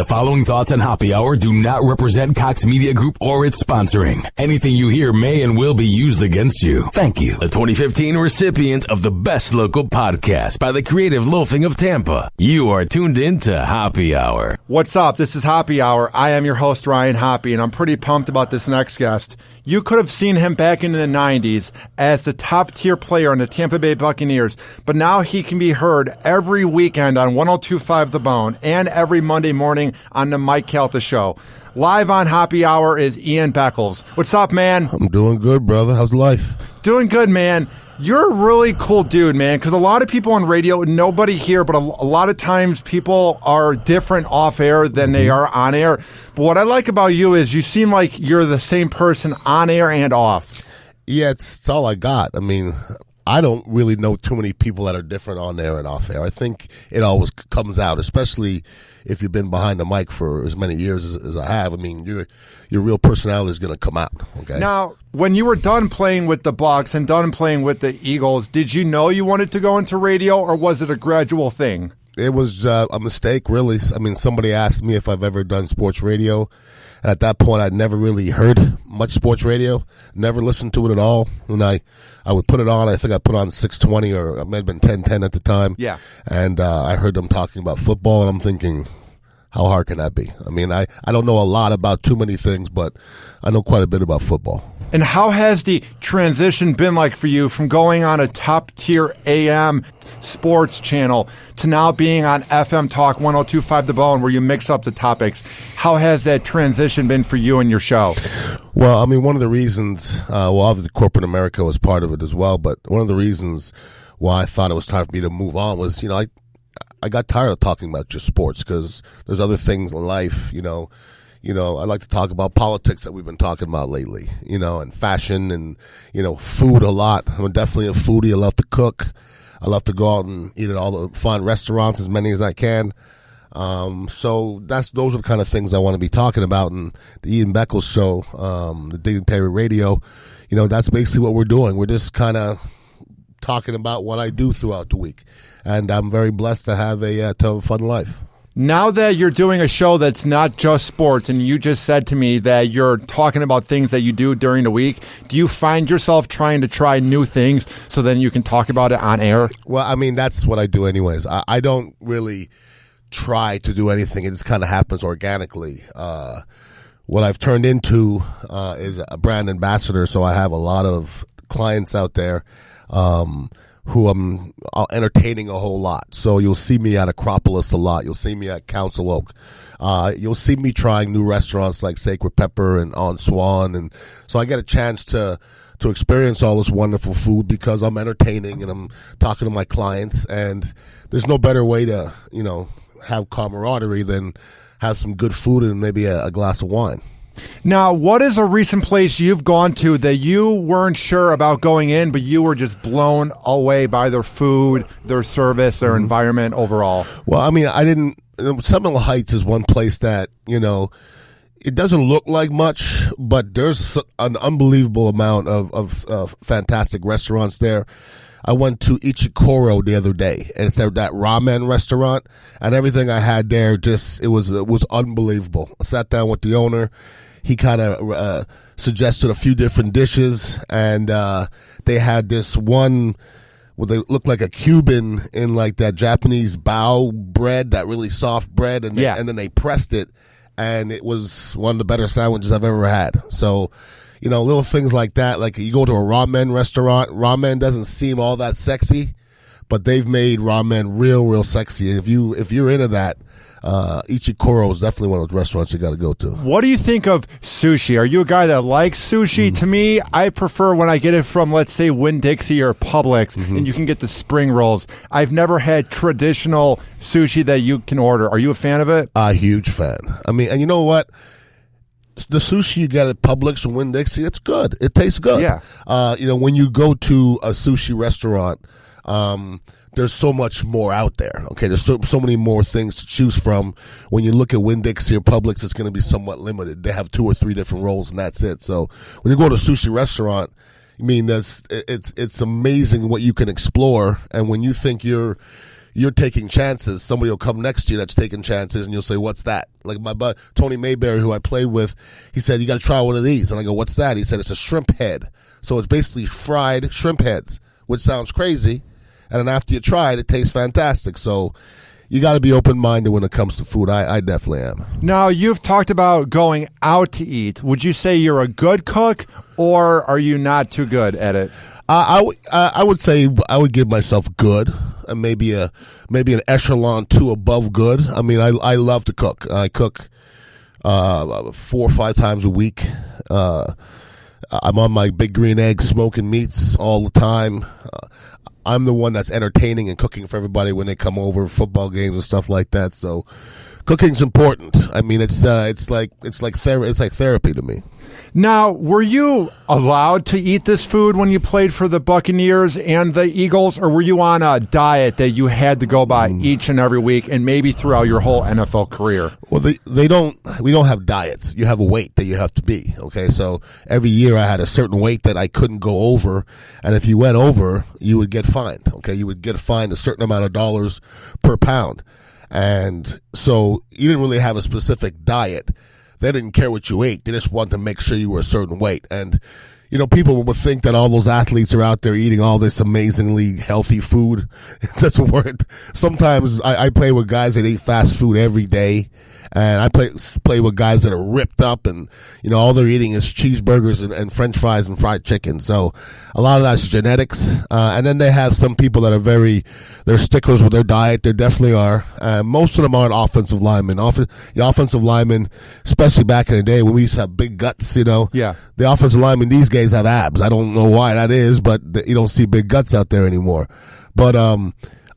The following thoughts on Hoppe Hour do not represent Cox Media Group or its sponsoring. Anything you hear may and will be used against you. Thank you. The 2015 recipient of the Best Local Podcast by the Creative Loafing of Tampa. You are tuned in to Hoppe Hour. What's up? This is Hoppe Hour. I am your host, Ryan Hoppe, and I'm pretty pumped about this next guest. You could have seen him back in the 90s as the top-tier player in the Tampa Bay Buccaneers, but now he can be heard every weekend on 102.5 The Bone and every Monday morning on the Mike Calta Show. Live on Hoppe Hour is Ian Beckles. What's up, man? I'm doing good, brother. How's life? Doing good, man. You're a really cool dude, man, because a lot of people on radio, nobody here, but a lot of times people are different off air than they are on air. But what I like about you is you seem like you're the same person on air and off. Yeah, it's all I got. I mean, I don't really know too many people that are different on air and off air. I think it always comes out, especially if you've been behind the mic for as many years as I have. I mean, your real personality is going to come out. Okay. Now, when you were done playing with the Bucs and done playing with the Eagles, did you know you wanted to go into radio, or was it a gradual thing? It was a mistake, really. I mean, somebody asked me if I've ever done sports radio. And at that point, I'd never really heard much sports radio, never listened to it at all. And I would put it on. I think I put on 620 or it may have been 1010 at the time. Yeah. And I heard them talking about football, and I'm thinking, how hard can that be? I mean, I don't know a lot about too many things, but I know quite a bit about football. And how has the transition been like for you from going on a top-tier AM sports channel to now being on FM Talk 102.5 The Bone, where you mix up the topics? How has that transition been for you and your show? Well, I mean, one of the reasons, obviously corporate America was part of it as well, but one of the reasons why I thought it was time for me to move on was, I got tired of talking about just sports because there's other things in life, I like to talk about politics that we've been talking about lately, and fashion and, food a lot. I'm definitely a foodie. I love to cook. I love to go out and eat at all the fun restaurants, as many as I can. So those are the kind of things I want to be talking about. And the Ian Beckles Show, the Dignitary Radio, that's basically what we're doing. We're just kind of talking about what I do throughout the week. And I'm very blessed to have a fun life. Now that you're doing a show that's not just sports, and you just said to me that you're talking about things that you do during the week, do you find yourself trying to try new things so then you can talk about it on air? Well, I mean, that's what I do anyways. I don't really try to do anything. It just kind of happens organically. What I've turned into is a brand ambassador, so I have a lot of clients out there who I'm entertaining a whole lot. So you'll see me at Acropolis a lot. You'll see me at Council Oak. You'll see me trying new restaurants like Sacred Pepper and On Swan. And so I get a chance to experience all this wonderful food because I'm entertaining and I'm talking to my clients. And there's no better way to, have camaraderie than have some good food and maybe a glass of wine. Now, what is a recent place you've gone to that you weren't sure about going in, but you were just blown away by their food, their service, their environment overall? Well, I mean, Seminole Heights is one place that, it doesn't look like much, but there's an unbelievable amount of fantastic restaurants there. I went to Ichikoro the other day, and it's that ramen restaurant, and everything I had there it was unbelievable. I sat down with the owner. He kind of suggested a few different dishes, and they had this one where they looked like a Cuban in like that Japanese bao bread, that really soft bread, and then they pressed it, and it was one of the better sandwiches I've ever had. So, little things like that. Like you go to a ramen restaurant, ramen doesn't seem all that sexy, but they've made ramen real sexy. If you're into that, Ichikoro is definitely one of those restaurants you got to go to. What do you think of sushi? Are you a guy that likes sushi? To me, I prefer when I get it from, let's say, Winn-Dixie or Publix, and you can get the spring rolls. I've never had traditional sushi that you can order. Are you a fan of it? A huge fan. I mean, and you know what? The sushi you get at Publix or Winn-Dixie, it's good. It tastes good. Yeah. When you go to a sushi restaurant, there's so much more out there. Okay, there's so many more things to choose from. When you look at Winn-Dixie or Publix, it's going to be somewhat limited. They have 2 or 3 different rolls, and that's it. So when you go to a sushi restaurant, I mean, it's amazing what you can explore. And when you think you're you're taking chances. Somebody will come next to you that's taking chances, and you'll say, what's that? Like my buddy, Tony Mayberry, who I played with, he said, you got to try one of these. And I go, what's that? He said, it's a shrimp head. So it's basically fried shrimp heads, which sounds crazy. And then after you try it, it tastes fantastic. So you got to be open-minded when it comes to food. I definitely am. Now, you've talked about going out to eat. Would you say you're a good cook, or are you not too good at it? I would say I would give myself good, and maybe an echelon 2 above good. I mean, I love to cook. I cook 4 or 5 times a week. I'm on my big green egg smoking meats all the time. I'm the one that's entertaining and cooking for everybody when they come over, football games and stuff like that. So, cooking's important. I mean, it's like therapy to me. Now, were you allowed to eat this food when you played for the Buccaneers and the Eagles, or were you on a diet that you had to go by each and every week and maybe throughout your whole NFL career? Well, we don't have diets. You have a weight that you have to be, okay? So every year I had a certain weight that I couldn't go over, and if you went over, you would get fined, okay? You would get fined a certain amount of dollars per pound. And so you didn't really have a specific diet. They didn't care what you ate. They just wanted to make sure you were a certain weight. And, you know, people would think that all those athletes are out there eating all this amazingly healthy food. It doesn't work. Sometimes I play with guys that eat fast food every day. And I play with guys that are ripped up and, you know, all they're eating is cheeseburgers and French fries and fried chicken. So a lot of that's genetics. And then they have some people that are they're sticklers with their diet. There definitely are. Most of them aren't offensive linemen. The offensive linemen, especially back in the day when we used to have big guts, you know. Yeah. The offensive linemen these days have abs. I don't know why that is, but you don't see big guts out there anymore. But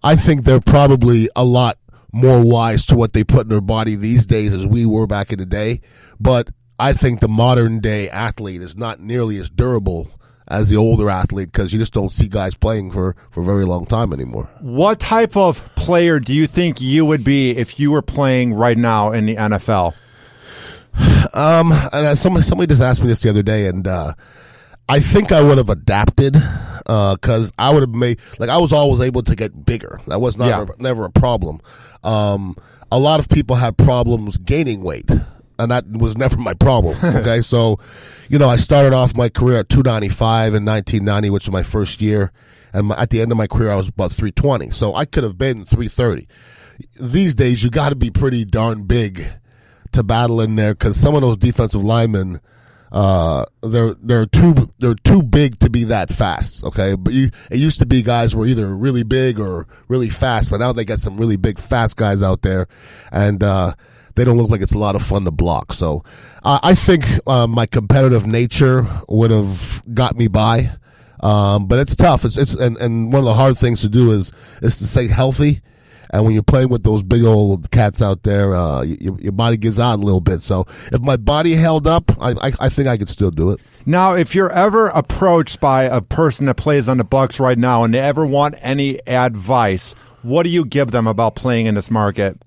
I think they're probably a lot more wise to what they put in their body these days as we were back in the day. But I think the modern day athlete is not nearly as durable as the older athlete because you just don't see guys playing for a very long time anymore. What type of player do you think you would be if you were playing right now in the NFL? And somebody just asked me this the other day, and I think I would have adapted because I would have I was always able to get bigger. That was never a problem. A lot of people have problems gaining weight, and that was never my problem. Okay, so, you know, I started off my career at 295 in 1990, which was my first year, and at the end of my career, I was about 320. So I could have been 330. These days, you got to be pretty darn big to battle in there because some of those defensive linemen, they're too big to be that fast. Okay, but it used to be guys were either really big or really fast, but now they got some really big fast guys out there, and they don't look like it's a lot of fun to block. So I think my competitive nature would have got me by, but it's tough. And one of the hard things to do is to stay healthy. And when you're playing with those big old cats out there, your body gives out a little bit. So if my body held up, I think I could still do it. Now, if you're ever approached by a person that plays on the Bucs right now and they ever want any advice, what do you give them about playing in this market?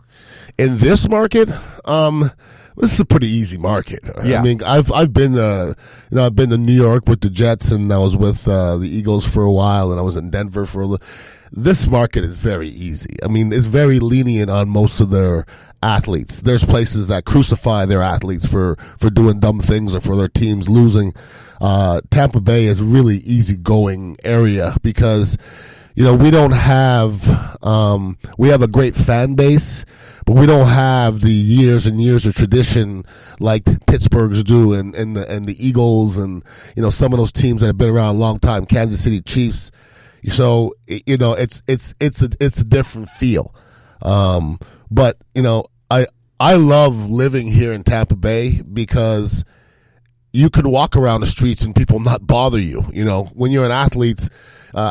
In this market, this is a pretty easy market. Yeah. I mean, I've been I've been to New York with the Jets, and I was with the Eagles for a while, and I was in Denver for a little. This market is very easy. I mean, it's very lenient on most of their athletes. There's places that crucify their athletes for doing dumb things or for their teams losing. Tampa Bay is a really easygoing area because, you know, we don't have we have a great fan base, but we don't have the years and years of tradition like Pittsburgh's do and the Eagles and, you know, some of those teams that have been around a long time, Kansas City Chiefs. So, you know, it's a different feel. But, you know, I love living here in Tampa Bay because you can walk around the streets and people not bother you. You know, when you're an athlete,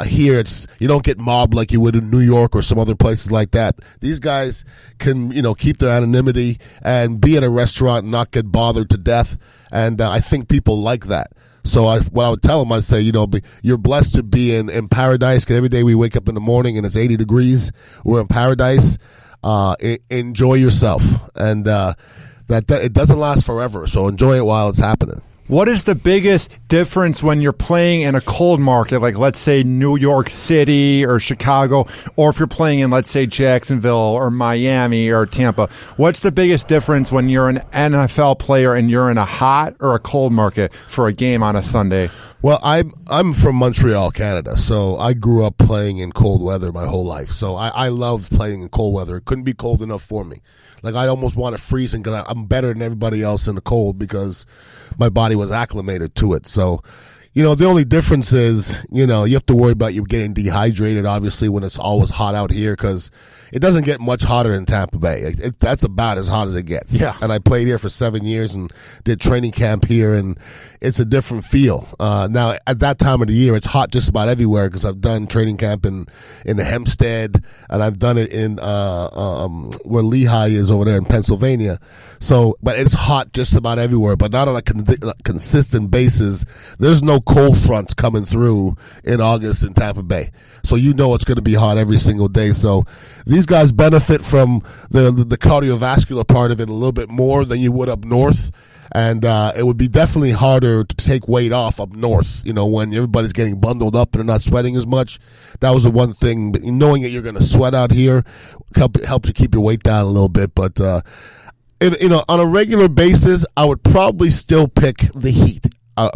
here you don't get mobbed like you would in New York or some other places like that. These guys can, you know, keep their anonymity and be at a restaurant and not get bothered to death. And I think people like that. So what I would tell them, I'd say, you know, you're blessed to be in paradise because every day we wake up in the morning and it's 80 degrees. We're in paradise. Enjoy yourself. And that it doesn't last forever. So enjoy it while it's happening. What is the biggest difference when you're playing in a cold market, like let's say New York City or Chicago, or if you're playing in, let's say, Jacksonville or Miami or Tampa? What's the biggest difference when you're an NFL player and you're in a hot or a cold market for a game on a Sunday? Well, I'm from Montreal, Canada, so I grew up playing in cold weather my whole life. So I love playing in cold weather. It couldn't be cold enough for me. Like, I almost want to freeze because I'm better than everybody else in the cold because my body was acclimated to it. So, the only difference is, you have to worry about you getting dehydrated, obviously, when it's always hot out here because it doesn't get much hotter in Tampa Bay. That's about as hot as it gets. Yeah. And I played here for 7 years and did training camp here, and it's a different feel. Now, at that time of the year, it's hot just about everywhere because I've done training camp in Hempstead, and I've done it in where Lehigh is over there in Pennsylvania. So, but it's hot just about everywhere, but not on a consistent basis. There's no cold fronts coming through in August in Tampa Bay. So it's going to be hot every single day. So these guys benefit from the cardiovascular part of it a little bit more than you would up north. And it would be definitely harder to take weight off up north, when everybody's getting bundled up and they're not sweating as much. That was the one thing. But knowing that you're going to sweat out here helps you keep your weight down a little bit. But, on a regular basis, I would probably still pick the heat.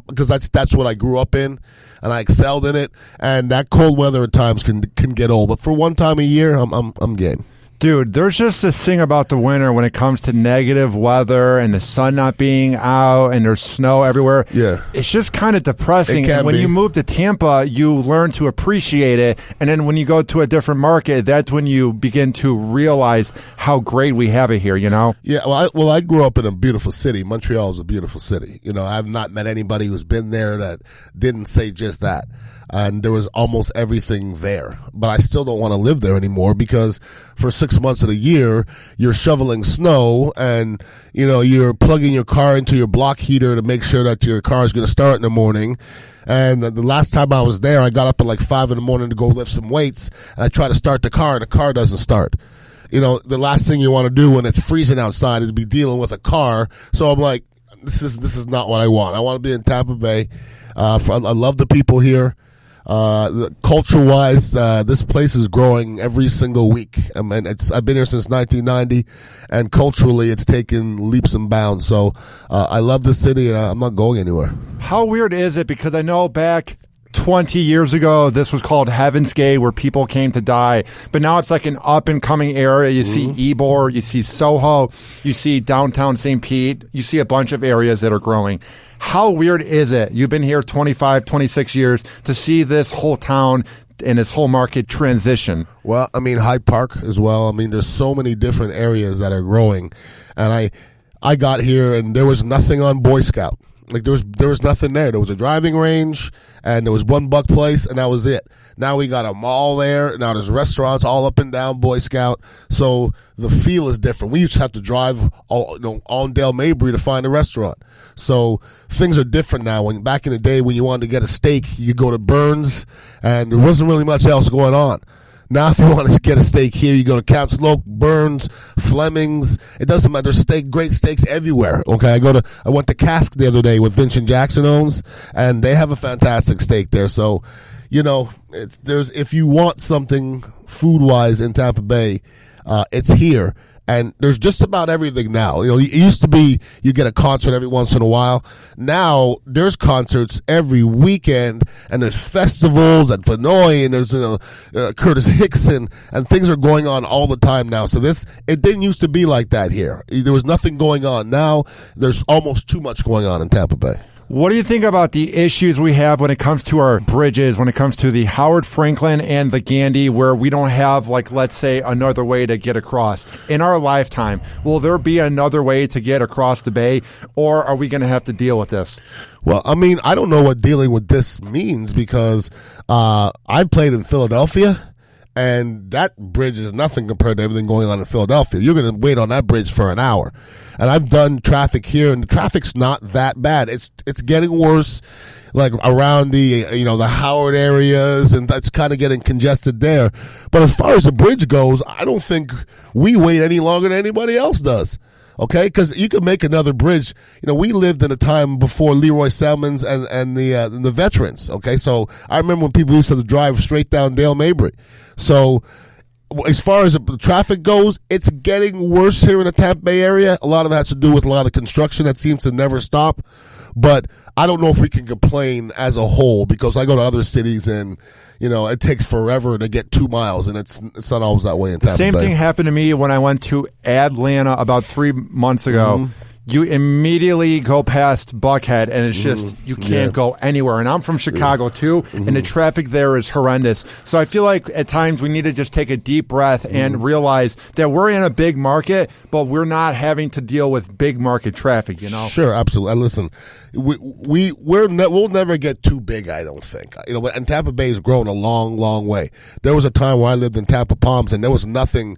Because that's what I grew up in, and I excelled in it. And that cold weather at times can get old. But for one time a year, I'm game. Dude, there's just this thing about the winter when it comes to negative weather and the sun not being out and there's snow everywhere. Yeah. It's just kind of depressing. And when be. you move to Tampa, you learn to appreciate it. And then when you go to a different market, that's when you begin to realize how great we have it here, Yeah, I grew up in a beautiful city. Montreal is a beautiful city. I've not met anybody who's been there that didn't say just that. And there was almost everything there. But I still don't want to live there anymore because for 6 months of the year, you're shoveling snow and, you're plugging your car into your block heater to make sure that your car is going to start in the morning. And the last time I was there, I got up at like 5 in the morning to go lift some weights. And I try to start the car doesn't start. The last thing you want to do when it's freezing outside is be dealing with a car. So I'm like, this is not what I want. I want to be in Tampa Bay. I love the people here. Culture-wise, this place is growing every single week. I mean, I've been here since 1990, and culturally, it's taken leaps and bounds. So I love the city, and I'm not going anywhere. How weird is it? Because I know back 20 years ago, this was called Heaven's Gate, where people came to die. But now it's like an up-and-coming area. You see Ybor, you see Soho, you see downtown St. Pete, you see a bunch of areas that are growing. How weird is it? You've been here 25, 26 years to see this whole town and this whole market transition. Well, I mean, Hyde Park as well. I mean, there's so many different areas that are growing. And I got here and there was nothing on Boy Scout. Like there was nothing there. There was a driving range and there was one buck place and that was it. Now we got a mall there. Now there's restaurants all up and down Boy Scout. So the feel is different. We used to have to drive on Dale Mabry to find a restaurant. So things are different now. When back in the day when you wanted to get a steak, you go to Burns and there wasn't really much else going on. Now, if you want to get a steak here, you go to Count Slope, Burns, Fleming's. It doesn't matter. There's great steaks everywhere. Okay, I went to Cask the other day with Vincent Jackson owns, and they have a fantastic steak there. So, if you want something food wise in Tampa Bay, it's here. And there's just about everything now. It used to be you get a concert every once in a while. Now there's concerts every weekend, and there's festivals at Vinoy, and there's Curtis Hickson, and things are going on all the time now. So it didn't used to be like that here. There was nothing going on. Now there's almost too much going on in Tampa Bay. What do you think about the issues we have when it comes to our bridges, when it comes to the Howard Franklin and the Gandy, where we don't have, like, let's say, another way to get across? In our lifetime, will there be another way to get across the bay, or are we going to have to deal with this? Well, I mean, I don't know what dealing with this means because I played in Philadelphia. And that bridge is nothing compared to everything going on in Philadelphia. You're going to wait on that bridge for an hour. And I've done traffic here, and the traffic's not that bad. It's getting worse, like around the the Howard areas, and that's kind of getting congested there. But as far as the bridge goes, I don't think we wait any longer than anybody else does. Okay, because you could make another bridge. We lived in a time before Leroy Selmans and the veterans. Okay, so I remember when people used to drive straight down Dale Mabry. So as far as the traffic goes, it's getting worse here in the Tampa Bay area. A lot of it has to do with a lot of construction that seems to never stop. But I don't know if we can complain as a whole, because I go to other cities and it takes forever to get 2 miles, and it's not always that way in Tampa Bay. Same thing happened to me when I went to Atlanta about 3 months ago. Mm-hmm. You immediately go past Buckhead, and it's just, you can't go anywhere. And I'm from Chicago, too, and the traffic there is horrendous. So I feel like at times we need to just take a deep breath and realize that we're in a big market, but we're not having to deal with big market traffic, Sure, absolutely. Listen, we'll never get too big, I don't think. And Tampa Bay has grown a long, long way. There was a time where I lived in Tampa Palms, and there was nothing,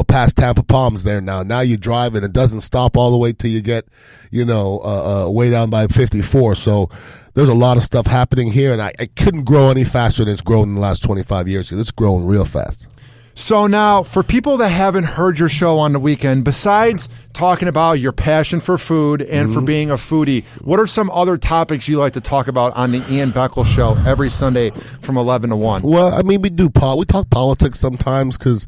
past Tampa Palms there now. Now you drive, and it doesn't stop all the way till you get, way down by 54. So there's a lot of stuff happening here, and I couldn't grow any faster than it's grown in the last 25 years. It's growing real fast. So now, for people that haven't heard your show on the weekend, besides talking about your passion for food and for being a foodie, what are some other topics you like to talk about on the Ian Beckles show every Sunday from 11 to 1? Well, I mean, we talk politics sometimes because,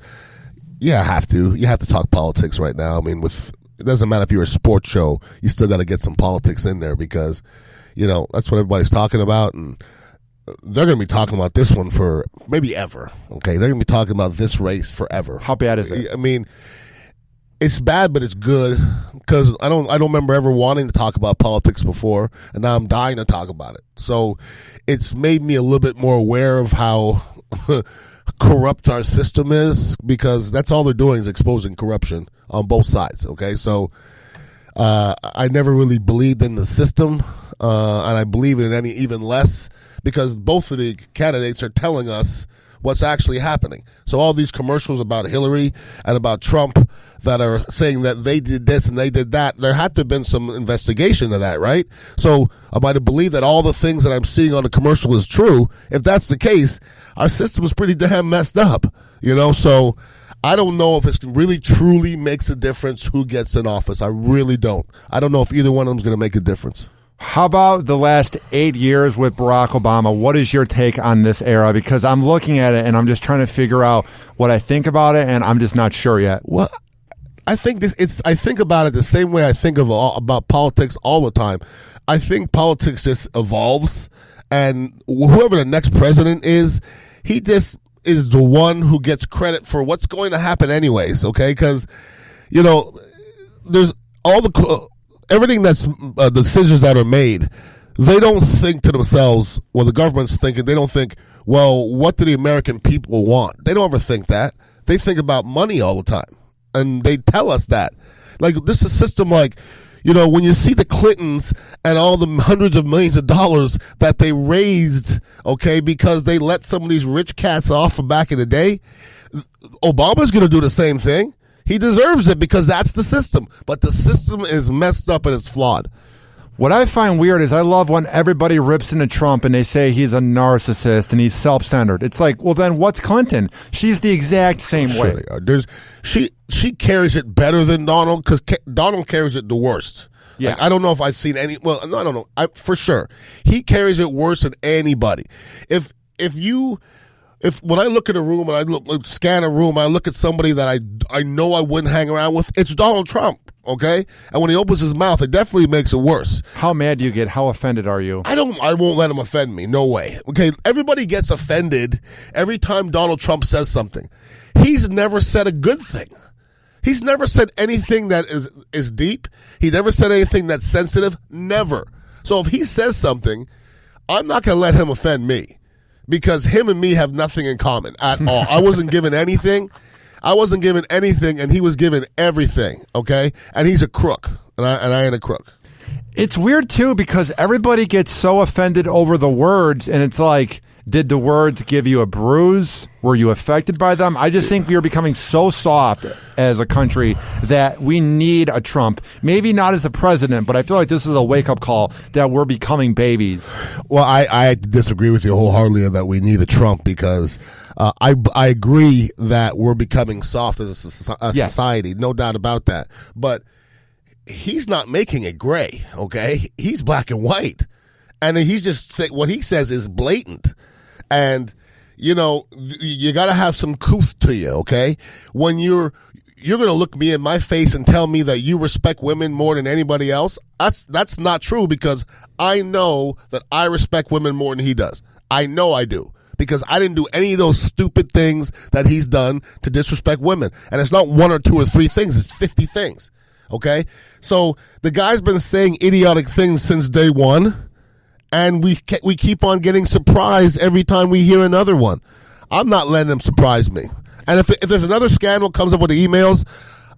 you have to talk politics right now. I mean, it doesn't matter if you're a sports show, you still got to get some politics in there because, that's what everybody's talking about, and they're going to be talking about this one for maybe ever. Okay, they're going to be talking about this race forever. How bad is it? I mean, it's bad, but it's good because I don't remember ever wanting to talk about politics before, and now I'm dying to talk about it. So it's made me a little bit more aware of how corrupt our system is, because that's all they're doing is exposing corruption on both sides. Okay, so I never really believed in the system, and I believe in any even less, because both of the candidates are telling us what's actually happening. So all these commercials about Hillary and about Trump that are saying that they did this and they did that, there had to have been some investigation of that, right? So am I to believe that all the things that I'm seeing on the commercial is true? If that's the case, our system is pretty damn messed up, So I don't know if it really truly makes a difference who gets in office. I really don't. I don't know if either one of them is going to make a difference. How about the last 8 years with Barack Obama? What is your take on this era? Because I'm looking at it and I'm just trying to figure out what I think about it, and I'm just not sure yet. Well, I think I think about it the same way I think about politics all the time. I think politics just evolves, and whoever the next president is, he just is the one who gets credit for what's going to happen anyways, okay? Because, there's all the everything that's decisions that are made, they don't think to themselves, well, the government's thinking, they don't think, well, what do the American people want? They don't ever think that. They think about money all the time, and they tell us that. Like, this is a system like, when you see the Clintons and all the hundreds of millions of dollars that they raised, okay, because they let some of these rich cats off from back in the day, Obama's going to do the same thing. He deserves it because that's the system. But the system is messed up and it's flawed. What I find weird is I love when everybody rips into Trump and they say he's a narcissist and he's self-centered. It's like, well, then what's Clinton? She's the exact same way. She carries it better than Donald, because Donald carries it the worst. Yeah. Like, I don't know if I've seen any. Well, no, I don't know. For sure, he carries it worse than anybody. If when I look at a room and I scan a room, I look at somebody that I know I wouldn't hang around with, it's Donald Trump, okay? And when he opens his mouth, it definitely makes it worse. How mad do you get? How offended are you? I won't let him offend me. No way. Okay, everybody gets offended every time Donald Trump says something. He's never said a good thing. He's never said anything that is deep. He never said anything that's sensitive. Never. So if he says something, I'm not going to let him offend me. Because him and me have nothing in common at all. I wasn't given anything. And he was given everything, okay? And he's a crook, and I ain't a crook. It's weird, too, because everybody gets so offended over the words, and it's like, did the words give you a bruise? Were you affected by them? I just think we are becoming so soft as a country that we need a Trump. Maybe not as the president, but I feel like this is a wake-up call that we're becoming babies. Well, I disagree with you wholeheartedly that we need a Trump, because I agree that we're becoming soft as a society, no doubt about that. But he's not making it gray, okay? He's black and white. And he's just what he says is blatant. And, you know, you got to have some couth to you, okay? When you're going to look me in my face and tell me that you respect women more than anybody else, that's not true, because I know that I respect women more than he does. I know I do, because I didn't do any of those stupid things that he's done to disrespect women. And it's not 1 or 2 or 3 things. It's 50 things, okay? So the guy's been saying idiotic things since day one. And we keep on getting surprised every time we hear another one. I'm not letting them surprise me. And if there's another scandal comes up with the emails,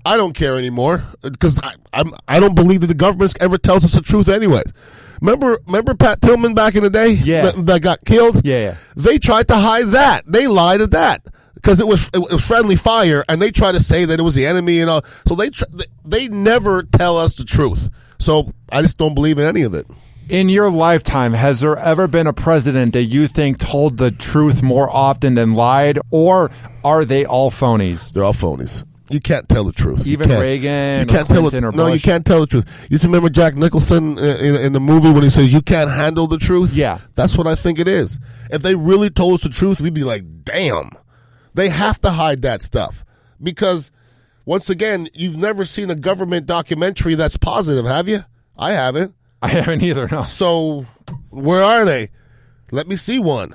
I don't care anymore, because I don't believe that the government ever tells us the truth anyways. Remember Pat Tillman back in the day? Yeah. That got killed? Yeah. They tried to hide that. They lied at that, because it was friendly fire, and they tried to say that it was the enemy and all. So they never tell us the truth. So I just don't believe in any of it. In your lifetime, has there ever been a president that you think told the truth more often than lied, or are they all phonies? They're all phonies. You can't tell the truth. Even Reagan, you can't Clinton, or Bush? No, you can't tell the truth. You remember Jack Nicholson in the movie when he says, "You can't handle the truth"? Yeah. That's what I think it is. If they really told us the truth, we'd be like, damn. They have to hide that stuff, because, once again, you've never seen a government documentary that's positive, have you? I haven't. I haven't either, no. So, where are they? Let me see one.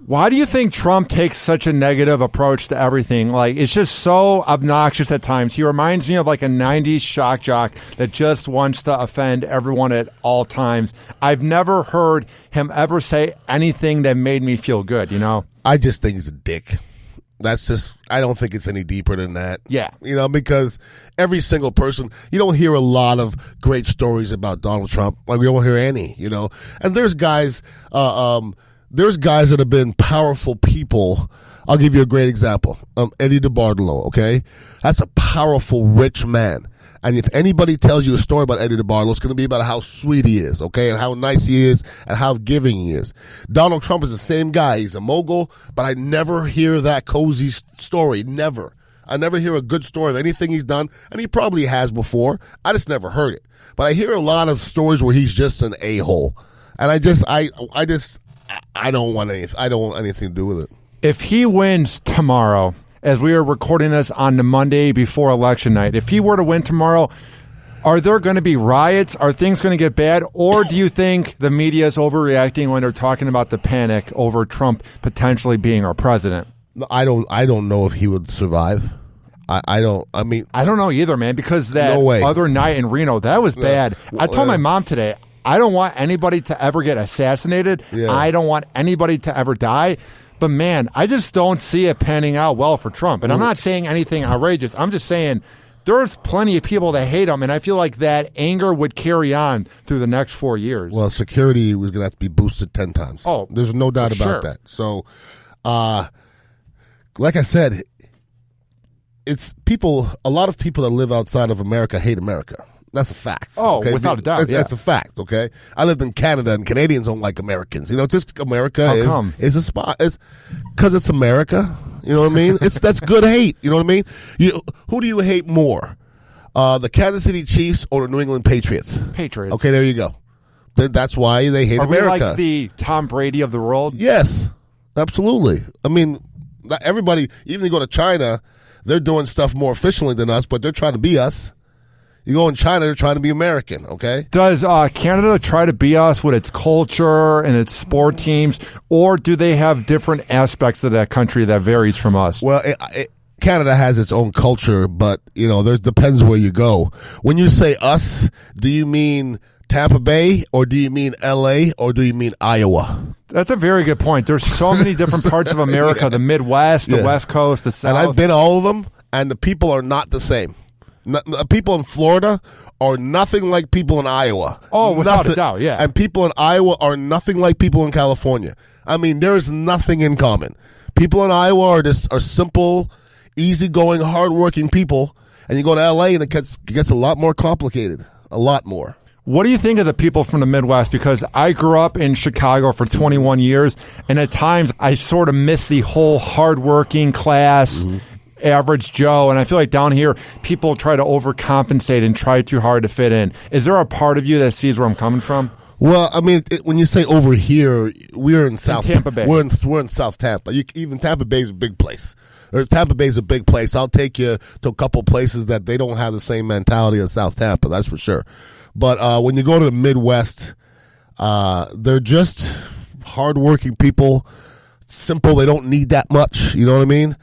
Why do you think Trump takes such a negative approach to everything? Like, it's just so obnoxious at times. He reminds me of like a 90s shock jock that just wants to offend everyone at all times. I've never heard him ever say anything that made me feel good, you know? I just think he's a dick. That's just, I don't think it's any deeper than that. Yeah. You know, because every single person, you don't hear a lot of great stories about Donald Trump. Like, we don't hear any, you know. And there's guys that have been powerful people. I'll give you a great example. Eddie DeBartolo, okay? That's a powerful, rich man. And if anybody tells you a story about Eddie DeBartolo, it's going to be about how sweet he is, okay, and how nice he is and how giving he is. Donald Trump is the same guy. He's a mogul, but I never hear that cozy story. Never. I never hear a good story of anything he's done, and he probably has before. I just never heard it. But I hear a lot of stories where he's just an a-hole. And I don't want anything to do with it. If he wins tomorrow, as we are recording this on the Monday before election night, if he were to win tomorrow, are there going to be riots? Are things going to get bad? Or do you think the media is overreacting when they're talking about the panic over Trump potentially being our president? I don't know if he would survive. I don't know either, man, because that other night in Reno, that was bad. I told my mom today, I don't want anybody to ever get assassinated. Yeah. I don't want anybody to ever die. But, man, I just don't see it panning out well for Trump. And I'm not saying anything outrageous. I'm just saying there's plenty of people that hate him, and I feel like that anger would carry on through the next 4 years. Well, security was going to have to be boosted 10 times. Oh, there's no doubt about that. So, like I said, it's people. A lot of people that live outside of America hate America. That's a fact. Oh, okay? Without a doubt, That's a fact, okay? I lived in Canada, and Canadians don't like Americans. You know, just America is a spot. It's because it's America. You know what I mean? That's good hate. You know what I mean? Who do you hate more? The Kansas City Chiefs or the New England Patriots? Patriots. Okay, there you go. That's why they hate America. Are we like the Tom Brady of the world? Yes, absolutely. I mean, everybody, even you go to China, they're doing stuff more efficiently than us, but they're trying to be us. You go in China, they're trying to be American, okay? Does Canada try to be us with its culture and its sport teams, or do they have different aspects of that country that varies from us? Well, Canada has its own culture, but, you know, there depends where you go. When you say us, do you mean Tampa Bay, or do you mean L.A., or do you mean Iowa? That's a very good point. There's so many different parts of America, the Midwest, the West Coast, the South. And I've been to all of them, and the people are not the same. People in Florida are nothing like people in Iowa. Oh, without a doubt, yeah. And people in Iowa are nothing like people in California. I mean, there is nothing in common. People in Iowa are simple, easygoing, hardworking people. And you go to L.A. and it gets a lot more complicated, a lot more. What do you think of the people from the Midwest? Because I grew up in Chicago for 21 years, and at times I sort of miss the whole hardworking class. Mm-hmm. average Joe. And I feel like down here, people try to overcompensate and try too hard to fit in. Is there a part of you that sees where I'm coming from? Well, I mean, when you say over here, we're in South Tampa Bay. We're in South Tampa. Even Tampa Bay is a big place. Tampa Bay is a big place. I'll take you to a couple places that they don't have the same mentality as South Tampa. That's for sure. But when you go to the Midwest, they're just hardworking people. Simple. They don't need that much. You know what I mean?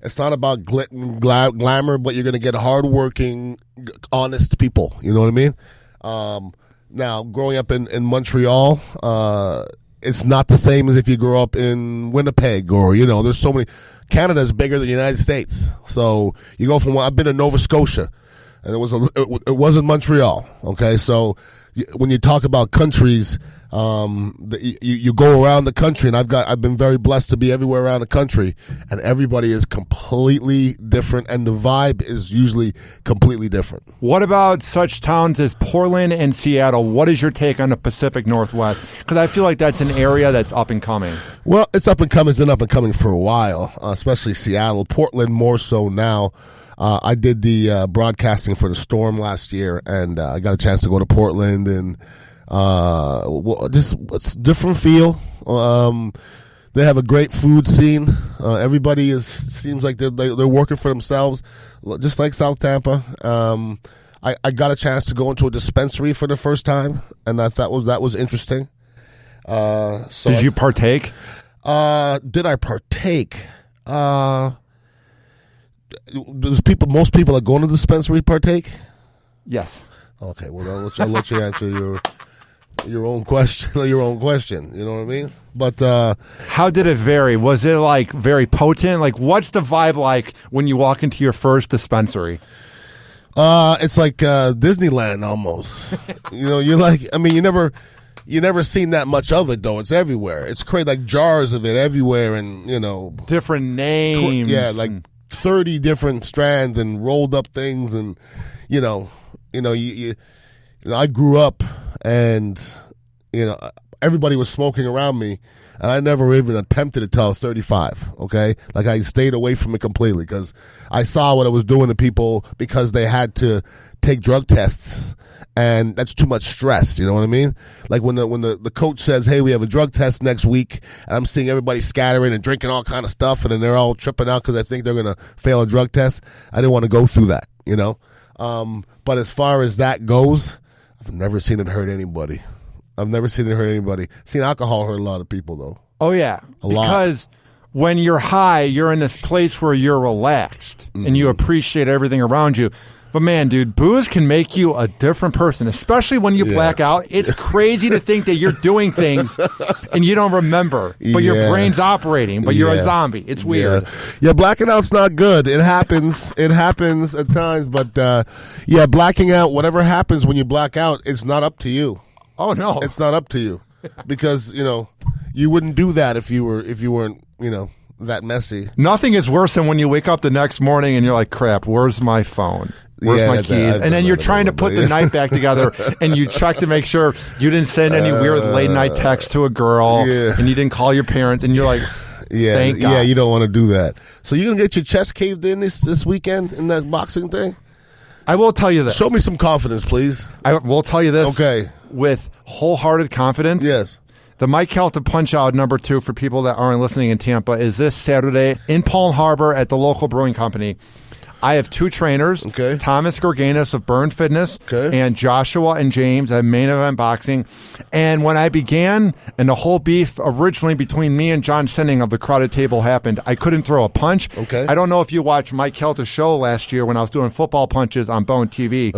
It's not about glamour, but you're going to get hardworking, honest people. You know what I mean? Now, growing up in Montreal, it's not the same as if you grew up in Winnipeg or, there's so many. Canada's bigger than the United States. So you go from, I've been to Nova Scotia, and it wasn't Montreal. Okay. So when you talk about countries, you go around the country, and I've been very blessed to be everywhere around the country, and everybody is completely different, and the vibe is usually completely different. What about such towns as Portland and Seattle? What is your take on the Pacific Northwest? Because I feel like that's an area that's up and coming. Well, it's up and coming. It's been up and coming for a while, especially Seattle. Portland more so now. I did the broadcasting for the Storm last year, and I got a chance to go to Portland, and just it's different feel. They have a great food scene. Everybody seems like they're working for themselves, just like South Tampa. I got a chance to go into a dispensary for the first time, and I thought that was interesting. Did you partake? Did I partake? Most people that go into the dispensary partake? Yes. Okay, well, I'll let you answer your own question. You know what I mean? But how did it vary? Was it like very potent? Like, what's the vibe like when you walk into your first dispensary? It's like Disneyland almost. You're like, I mean, you never seen that much of it though. It's everywhere. It's crazy, like jars of it everywhere, and different names. Yeah, like 30 different strands and rolled up things, and I grew up, and everybody was smoking around me, and I never even attempted it till I was 35. Okay, like I stayed away from it completely because I saw what it was doing to people because they had to take drug tests, and that's too much stress. You know what I mean? Like when the coach says, "Hey, we have a drug test next week," and I'm seeing everybody scattering and drinking all kind of stuff, and then they're all tripping out because I think they're gonna fail a drug test. I didn't want to go through that. But as far as that goes, I've never seen it hurt anybody. Seen alcohol hurt a lot of people, though. Oh, yeah. Because when you're high, you're in this place where you're relaxed and you appreciate everything around you. But, man, dude, booze can make you a different person, especially when you black out. It's crazy to think that you're doing things and you don't remember, but your brain's operating, but you're a zombie. It's weird. Yeah, blacking out's not good. It happens. It happens at times. But, blacking out, whatever happens when you black out, it's not up to you. Oh, no. It's not up to you because, you wouldn't do that if you weren't, that messy. Nothing is worse than when you wake up the next morning and you're like, crap, where's my phone? Where's my keys? And then you're trying to put the night back together, and you check to make sure you didn't send any weird late night text to a girl, and you didn't call your parents, and you're like, thank God. Yeah, you don't want to do that. So you're going to get your chest caved in this weekend in that boxing thing? I will tell you this. Show me some confidence, please. I will tell you this. Okay. With wholehearted confidence. Yes. The Mike Calta Punch-Out #2 for people that aren't listening in Tampa is this Saturday in Palm Harbor at the local brewing company. I have two trainers, Thomas Gorganis of Burn Fitness and Joshua and James at Main Event Boxing. And when I began, and the whole beef originally between me and John Sinning of the Crowded Table happened, I couldn't throw a punch. I don't know if you watched Mike Kelta's show last year when I was doing football punches on Bone TV,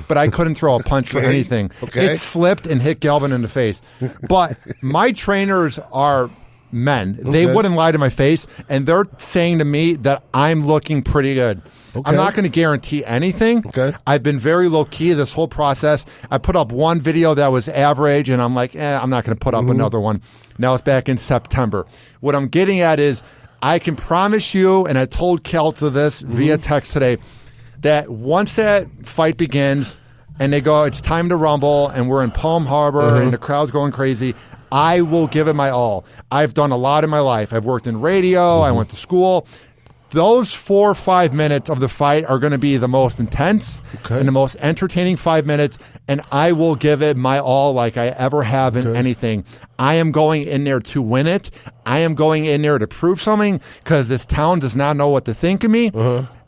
but I couldn't throw a punch for anything. It slipped and hit Galvin in the face. But my trainers are men. They wouldn't lie to my face, and they're saying to me that I'm looking pretty good. I'm not going to guarantee anything. I've been very low-key this whole process. I put up one video that was average, and I'm like, I'm not going to put up another one. Now it's back in September. What I'm getting at is I can promise you, and I told Calta this via text today, that once that fight begins and they go, it's time to rumble, and we're in Palm Harbor and the crowd's going crazy, I will give it my all. I've done a lot in my life. I've worked in radio. I went to school. those 4 or 5 minutes of the fight are going to be the most intense and the most entertaining 5 minutes, and I will give it my all like I ever have in anything. I am going in there to win it. I am going in there to prove something because this town does not know what to think of me.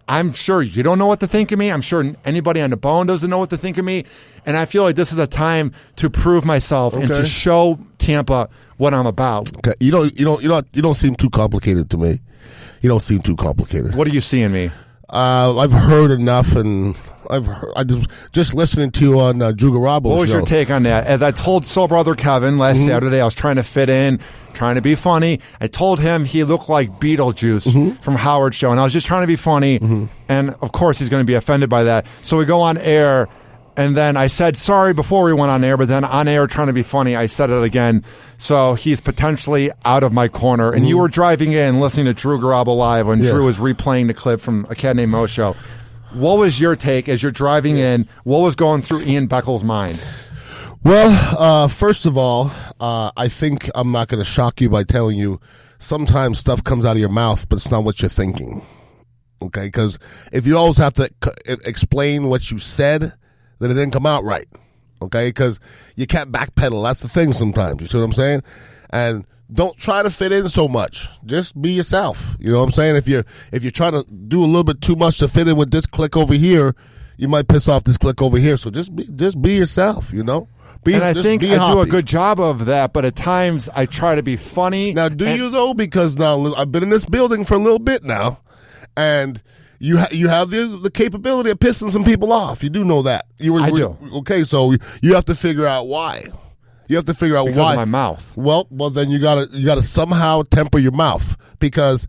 I'm sure you don't know what to think of me. I'm sure anybody on the bone doesn't know what to think of me. And I feel like this is a time to prove myself and to show Tampa what I'm about. Okay. You don't seem too complicated to me. You don't seem too complicated. What do you see in me? I've heard enough, and I just listening to you on Drew Garabo's What was show. your take on that? As I told Soul Brother Kevin last Saturday, I was trying to fit in, trying to be funny. I told him he looked like Beetlejuice from Howard's show, and I was just trying to be funny. And of course, he's going to be offended by that. So we go on air. And then I said sorry before we went on air, but then on air trying to be funny, I said it again. So he's potentially out of my corner. And you were driving in listening to Drew Garabo live when Drew was replaying the clip from A Cat Named Mo show. What was your take as you're driving in? What was going through Ian Beckles' mind? Well, first of all, I think I'm not going to shock you by telling you sometimes stuff comes out of your mouth, but it's not what you're thinking. Okay? Because if you always have to explain what you said, then it didn't come out right, okay? Because you can't backpedal. That's the thing sometimes. You see what I'm saying? And don't try to fit in so much. Just be yourself. You know what I'm saying? If you're trying to do a little bit too much to fit in with this clique over here, you might piss off this clique over here. So just be yourself. You know. And I think I do a good job of that, but at times I try to be funny. Now, do you though? Because now I've been in this building for a little bit now, and you have the capability of pissing some people off. You do know that. I do. Okay, so you have to figure out why. You have to figure out because why. Of my mouth. Well, then you gotta somehow temper your mouth, because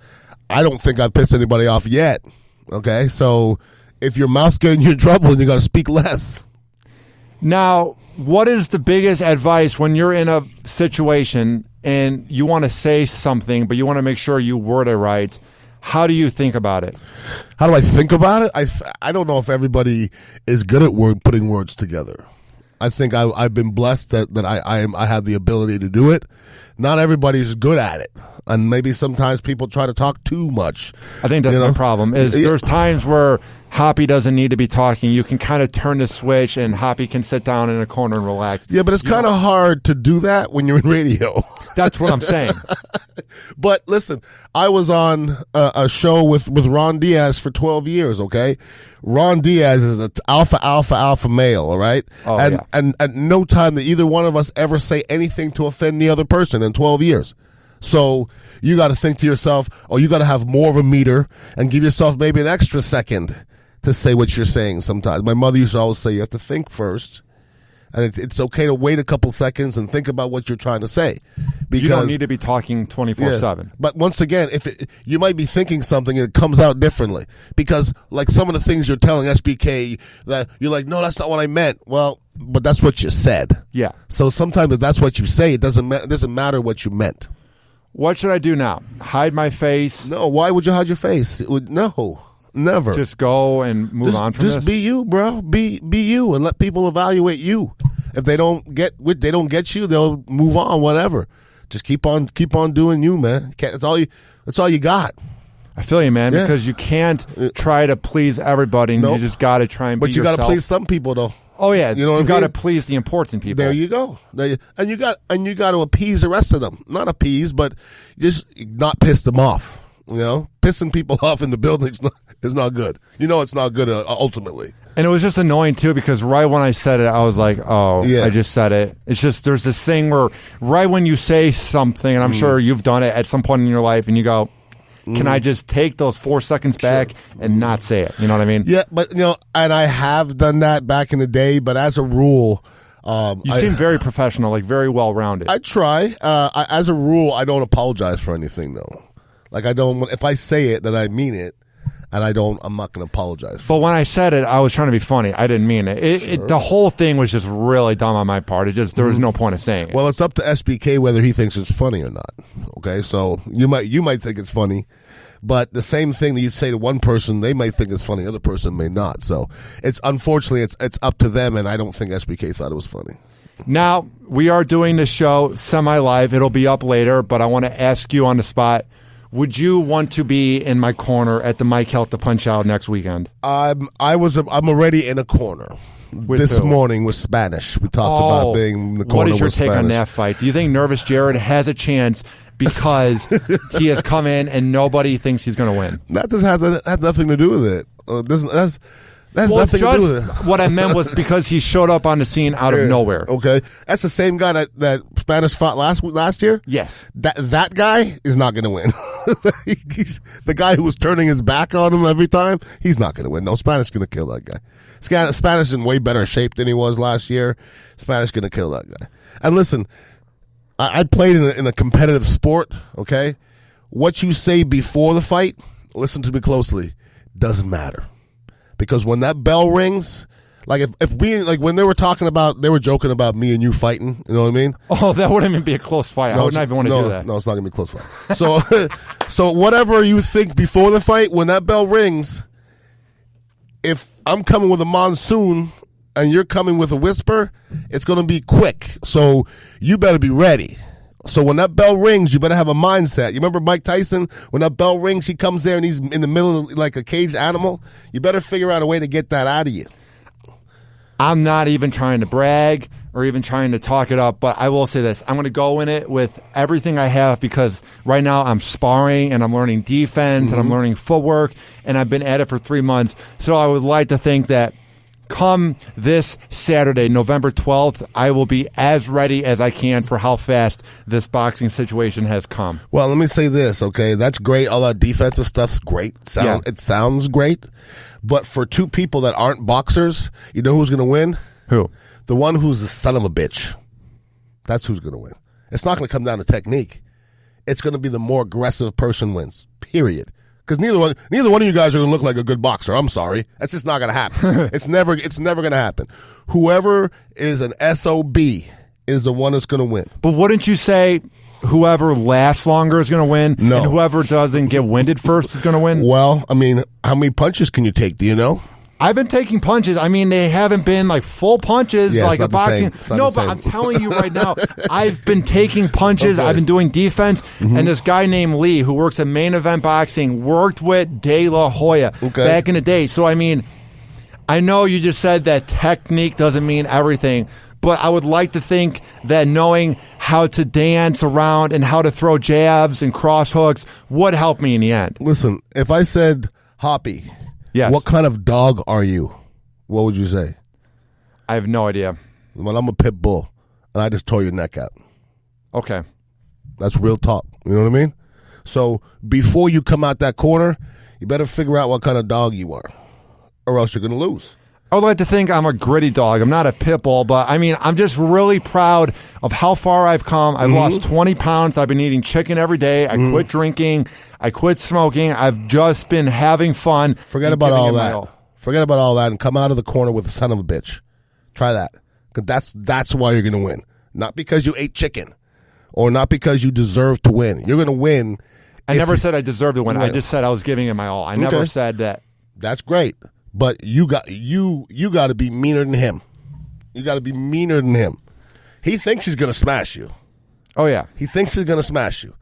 I don't think I've pissed anybody off yet. Okay, so if your mouth's getting you in trouble, you got to speak less. Now, what is the biggest advice when you're in a situation and you want to say something, but you want to make sure you word it right? How do you think about it? How do I think about it? I don't know if everybody is good at putting words together. I think I've been blessed that I have the ability to do it. Not everybody's good at it. And maybe sometimes people try to talk too much. I think that's my problem. There's times where Hoppe doesn't need to be talking. You can kind of turn the switch and Hoppe can sit down in a corner and relax. Yeah, but it's kind of hard to do that when you're in radio. That's what I'm saying. But listen, I was on a show with Ron Diaz for 12 years, okay? Ron Diaz is an alpha male, all right? Oh, and at no time did either one of us ever say anything to offend the other person in 12 years. So you got to think to yourself, you got to have more of a meter and give yourself maybe an extra second to say what you're saying sometimes. My mother used to always say you have to think first. And it's okay to wait a couple seconds and think about what you're trying to say. Because you don't need to be talking 24/7. Yeah. But once again, you might be thinking something and it comes out differently. Because like some of the things you're telling SBK, that you're like, no, that's not what I meant. Well, but that's what you said. Yeah. So sometimes if that's what you say, it doesn't matter what you meant. What should I do now? Hide my face? No, why would you hide your face? No, never. Just go and move on from this? Just be you, bro. Be you and let people evaluate you. If they don't get you, they'll move on, whatever. Just keep on doing you, man. That's all you got. I feel you, man, because you can't try to please everybody, and you just got to try and be yourself. But you got to please some people, though. Oh yeah, you know you got to please the important people. There you go. And you got to appease the rest of them. Not appease, but just not piss them off. You know, pissing people off in the building is not good. You know, it's not good ultimately. And it was just annoying too, because right when I said it, I was like, "Oh, yeah. I just said it." It's just there's this thing where right when you say something, and I'm sure you've done it at some point in your life, and you go, can I just take those 4 seconds back and not say it? You know what I mean? Yeah, but and I have done that back in the day, but as a rule, you seem very professional, like very well rounded. I try. As a rule, I don't apologize for anything though. Like I don't. If I say it, then I mean it, and I'm not going to apologize. But when I said it, I was trying to be funny. I didn't mean it. The whole thing was just really dumb on my part. There was no point of saying it. Well, it's up to SBK whether he thinks it's funny or not. Okay, so you might think it's funny, but the same thing that you say to one person, they might think it's funny. The other person may not. So unfortunately it's up to them, and I don't think SBK thought it was funny. Now we are doing this show semi-live. It'll be up later, but I want to ask you on the spot. would you want to be in my corner at the Mike Calta Punch Out next weekend? I'm already in a corner. This morning was Spanish. We talked about being in the corner with Spanish. What is your take on that fight? Do you think Nervous Jared has a chance because he has come in and nobody thinks he's going to win? That has nothing to do with it. That's nothing to do with it. What I meant was because he showed up on the scene out of nowhere. Okay. That's the same guy that Spanish fought last year? Yes. That guy is not going to win. He's the guy who was turning his back on him every time. He's not going to win. No, Spanish is going to kill that guy. Spanish is in way better shape than he was last year. Spanish is going to kill that guy. And listen, I played in a competitive sport, okay? What you say before the fight, listen to me closely, doesn't matter. Because when that bell rings, like if we, like when they were joking about me and you fighting, you know what I mean? Oh, that wouldn't even be a close fight. I would not even want to do that. No, it's not going to be a close fight. So, so whatever you think before the fight, when that bell rings, if I'm coming with a monsoon and you're coming with a whisper, it's going to be quick. So you better be ready. So when that bell rings, you better have a mindset. You remember Mike Tyson? When that bell rings, he comes there and he's in the middle of like a caged animal. You better figure out a way to get that out of you. I'm not even trying to brag or even trying to talk it up, but I will say this. I'm going to go in it with everything I have because right now I'm sparring and I'm learning defense and I'm learning footwork, and I've been at it for 3 months. So I would like to think that come this Saturday, November 12th, I will be as ready as I can for how fast this boxing situation has come. Well, let me say this, okay? That's great. All that defensive stuff's great. It sounds great. But for two people that aren't boxers, you know who's going to win? Who? The one who's the son of a bitch. That's who's going to win. It's not going to come down to technique. It's going to be the more aggressive person wins, period. Because neither one of you guys are going to look like a good boxer. I'm sorry. That's just not going to happen. It's never going to happen. Whoever is an SOB is the one that's going to win. But wouldn't you say whoever lasts longer is going to win? No. And whoever doesn't get winded first is going to win? Well, I mean, how many punches can you take? Do you know? I've been taking punches. I mean, they haven't been like full punches like a boxing. No, but I'm telling you right now, I've been taking punches. Okay. I've been doing defense. And this guy named Lee, who works at Main Event Boxing, worked with De La Hoya back in the day. So, I mean, I know you just said that technique doesn't mean everything, but I would like to think that knowing how to dance around and how to throw jabs and cross hooks would help me in the end. Listen, if I said, Hoppe, yes, what kind of dog are you? What would you say? I have no idea. Well, I'm a pit bull, and I just tore your neck out. Okay. That's real talk. You know what I mean? So before you come out that corner, you better figure out what kind of dog you are, or else you're going to lose. I would like to think I'm a gritty dog. I'm not a pit bull, but I mean, I'm just really proud of how far I've come. I've lost 20 pounds. I've been eating chicken every day. I quit drinking. I quit smoking. I've just been having fun. Forget about all that. Forget about all that and come out of the corner with a son of a bitch. Try that. 'Cause that's why you're going to win. Not because you ate chicken or not because you deserve to win. You're going to win. I never said I deserved to win. I just said I was giving it my all. I never said that. That's great. But you got to be meaner than him. You got to be meaner than him. He thinks he's going to smash you. Oh, yeah. He thinks he's going to smash you.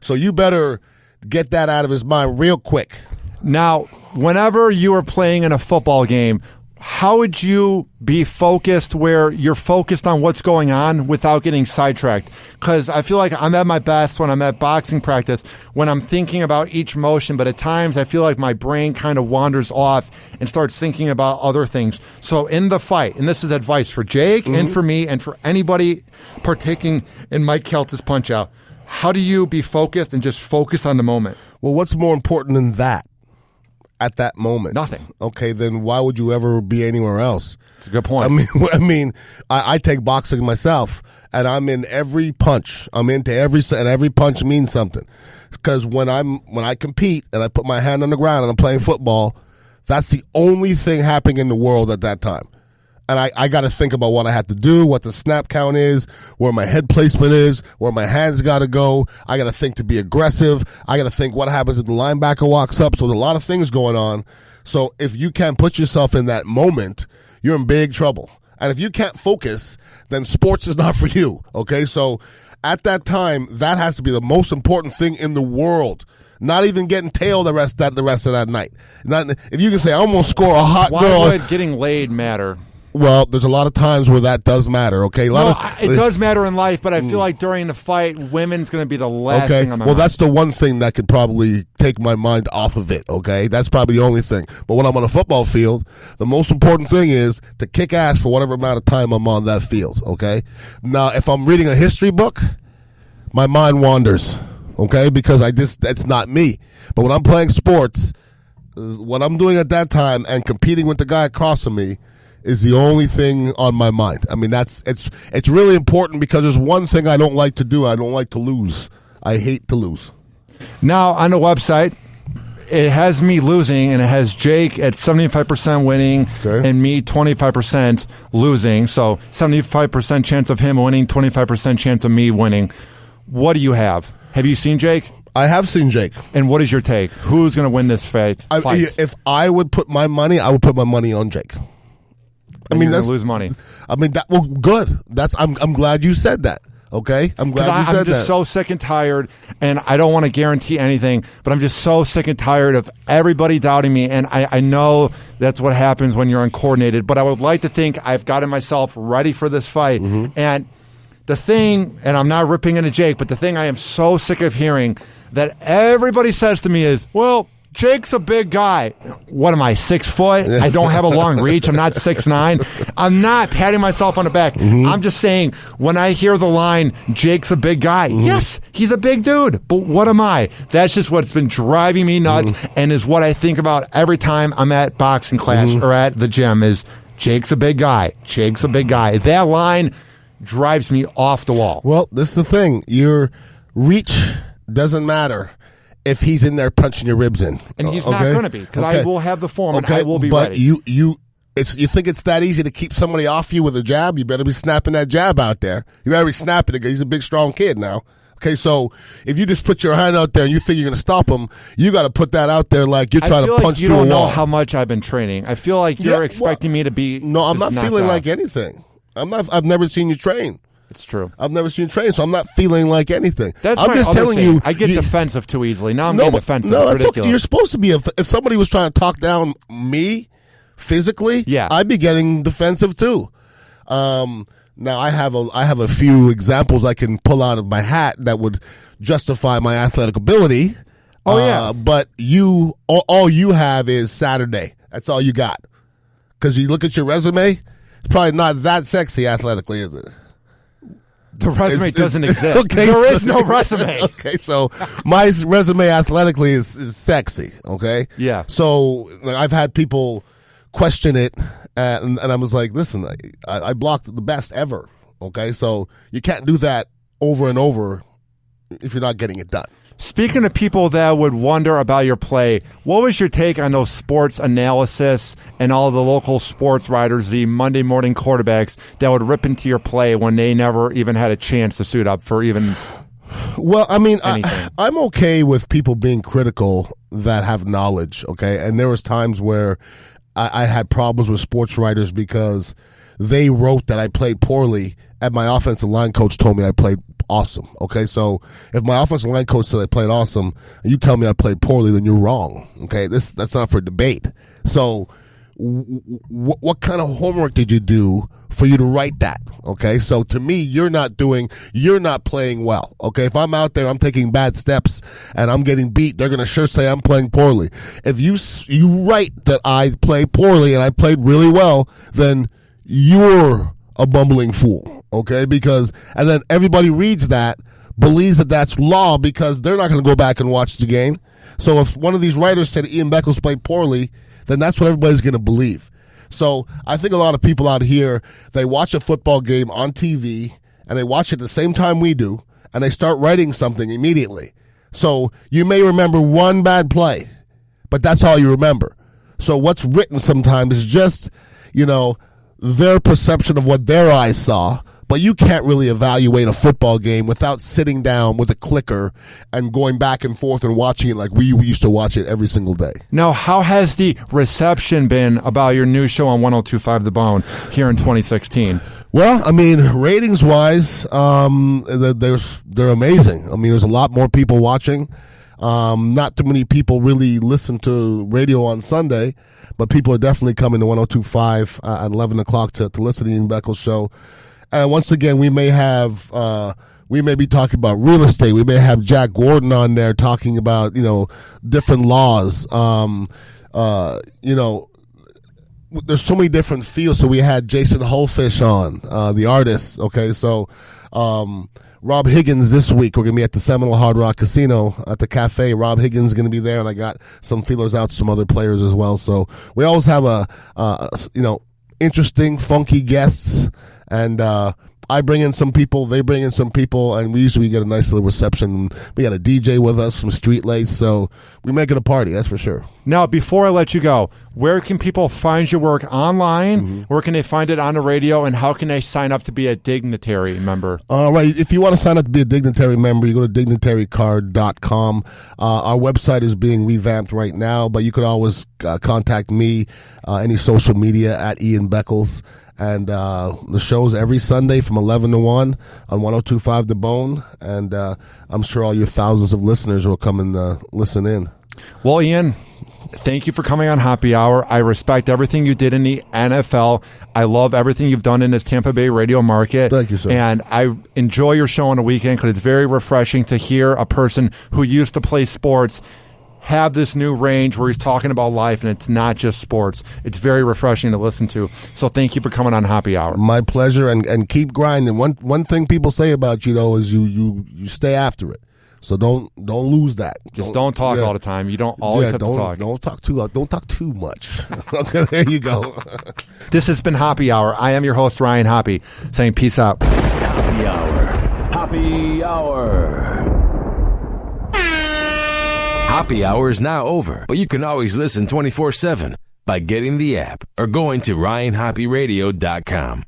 So you better get that out of his mind real quick. Now, whenever you are playing in a football game, how would you be focused where you're focused on what's going on without getting sidetracked? Because I feel like I'm at my best when I'm at boxing practice, when I'm thinking about each motion, but at times I feel like my brain kind of wanders off and starts thinking about other things. So in the fight, and this is advice for Jake and for me and for anybody partaking in Mike Calta's Punch-Out, how do you be focused and just focus on the moment? Well, what's more important than that? At that moment, nothing. Okay, then why would you ever be anywhere else? It's a good point. I take boxing myself, and I'm in every punch. I'm into and every punch means something. Because when I compete and I put my hand on the ground and I'm playing football, that's the only thing happening in the world at that time. And I got to think about what I have to do, what the snap count is, where my head placement is, where my hands got to go. I got to think to be aggressive. I got to think what happens if the linebacker walks up. So there's a lot of things going on. So if you can't put yourself in that moment, you're in big trouble. And if you can't focus, then sports is not for you. Okay, so at that time, that has to be the most important thing in the world. Not even getting tailed the rest of that night. If you can say, I'm going to score a hot girl. Why would getting laid matter? Well, there's a lot of times where that does matter, okay? It does matter in life, but I feel like during the fight, women's going to be the last thing on my mind. That's the one thing that could probably take my mind off of it, okay? That's probably the only thing. But when I'm on a football field, the most important thing is to kick ass for whatever amount of time I'm on that field, okay? Now, if I'm reading a history book, my mind wanders, okay? Because that's not me. But when I'm playing sports, what I'm doing at that time and competing with the guy across from me is the only thing on my mind. I mean, it's really important because there's one thing I don't like to do. I don't like to lose. I hate to lose. Now, on the website, it has me losing, and it has Jake at 75% winning and me 25% losing. So 75% chance of him winning, 25% chance of me winning. What do you have? Have you seen Jake? I have seen Jake. And what is your take? Who's going to win this fight? If I would put my money, I would put my money on Jake. You're going to lose money. Good. I'm glad you said that. Okay, I'm glad you said that. I'm just so sick and tired, and I don't want to guarantee anything, but I'm just so sick and tired of everybody doubting me, and I know that's what happens when you're uncoordinated, but I would like to think I've gotten myself ready for this fight, and the thing, and I'm not ripping into Jake, but the thing I am so sick of hearing that everybody says to me is, well, Jake's a big guy. What am I, 6 foot? I don't have a long reach. I'm not 6'9". I'm not patting myself on the back. I'm just saying, when I hear the line, Jake's a big guy, yes, he's a big dude, but what am I? That's just what's been driving me nuts and is what I think about every time I'm at boxing class or at the gym is, Jake's a big guy. Jake's a big guy. That line drives me off the wall. Well, this is the thing. Your reach doesn't matter if he's in there punching your ribs in. And he's not going to be, because I will have the form and I will be ready. But you think it's that easy to keep somebody off you with a jab? You better be snapping that jab out there. You better be snapping it because he's a big, strong kid now. Okay, so if you just put your hand out there and you think you're going to stop him, you got to put that out there like you're trying to punch through a wall. You don't know how much I've been training. I feel like you're expecting me to be. No, I'm not feeling like anything. I've never seen you train. It's true. I've never seen you train, so I'm not feeling like anything. I'm just telling you. I get defensive too easily. Now I'm getting defensive. No, it's ridiculous. Okay. You're supposed to be. If somebody was trying to talk down me physically, I'd be getting defensive too. Now I have a few examples I can pull out of my hat that would justify my athletic ability. But all you have is Saturday. That's all you got. Because you look at your resume, it's probably not that sexy athletically, is it? The resume doesn't exist. Okay, there is no resume. Okay, so my resume athletically is sexy, okay? Yeah. So I've had people question it, and I was like, listen, I blocked the best ever, okay? So you can't do that over and over if you're not getting it done. Speaking of people that would wonder about your play, what was your take on those sports analysis and all the local sports writers, the Monday morning quarterbacks that would rip into your play when they never even had a chance to suit up for even Well, I mean, anything? I'm okay with people being critical that have knowledge, okay? And there was times where I had problems with sports writers because they wrote that I played poorly, and my offensive line coach told me I played awesome. Okay, so if my offensive line coach said I played awesome, and you tell me I played poorly, then you're wrong. Okay, that's not for debate. So, what kind of homework did you do for you to write that? Okay, so to me, you're not playing well. Okay, if I'm out there, I'm taking bad steps, and I'm getting beat, they're gonna sure say I'm playing poorly. If you write that I played poorly and I played really well, then you're a bumbling fool. Okay, and then everybody reads that, believes that that's law because they're not going to go back and watch the game. So if one of these writers said Ian Beckles played poorly, then that's what everybody's going to believe. So I think a lot of people out here, they watch a football game on TV and they watch it the same time we do, and they start writing something immediately. So you may remember one bad play, but that's all you remember. So what's written sometimes is just, their perception of what their eyes saw. But you can't really evaluate a football game without sitting down with a clicker and going back and forth and watching it like we used to watch it every single day. Now, how has the reception been about your new show on 102.5 The Bone here in 2016? Well, I mean, ratings-wise, they're amazing. I mean, there's a lot more people watching. Not too many people really listen to radio on Sunday, but people are definitely coming to 102.5 at 11 o'clock to listen to the Ian Beckles show. And once again, we may be talking about real estate. We may have Jack Gordon on there talking about, different laws. There's so many different fields. So we had Jason Holfish on, the artist. Okay. So, Rob Higgins this week. We're going to be at the Seminole Hard Rock Casino at the cafe. Rob Higgins is going to be there, and I got some feelers out to some other players as well. So we always have interesting, funky guests, and I bring in some people, they bring in some people, and we usually get a nice little reception. We got a DJ with us from Street Lights, so we make it a party, that's for sure. Now, before I let you go, where can people find your work online? Mm-hmm. Where can they find it on the radio, and how can they sign up to be a Dignitary member? All right, if you want to sign up to be a Dignitary member, you go to dignitarycard.com. Our website is being revamped right now, but you could always contact me, any social media at Ian Beckles. And the show's every Sunday from 11 to 1 on 102.5 The Bone. And I'm sure all your thousands of listeners will come and listen in. Well, Ian, thank you for coming on Hoppe Hour. I respect everything you did in the NFL. I love everything you've done in this Tampa Bay radio market. Thank you, sir. And I enjoy your show on the weekend because it's very refreshing to hear a person who used to play sports have this new range where he's talking about life, and it's not just sports. It's very refreshing to listen to. So thank you for coming on Hoppe Hour. My pleasure, and keep grinding. One thing people say about you, though, is you stay after it. So don't lose that. Just don't talk all the time. You don't always have to talk. Don't talk too much. Okay, there you go. This has been Hoppe Hour. I am your host, Ryan Hoppe, saying peace out. Hoppe Hour. Hoppe Hour. Hoppe Hour is now over, but you can always listen 24/7 by getting the app or going to RyanHoppeRadio.com.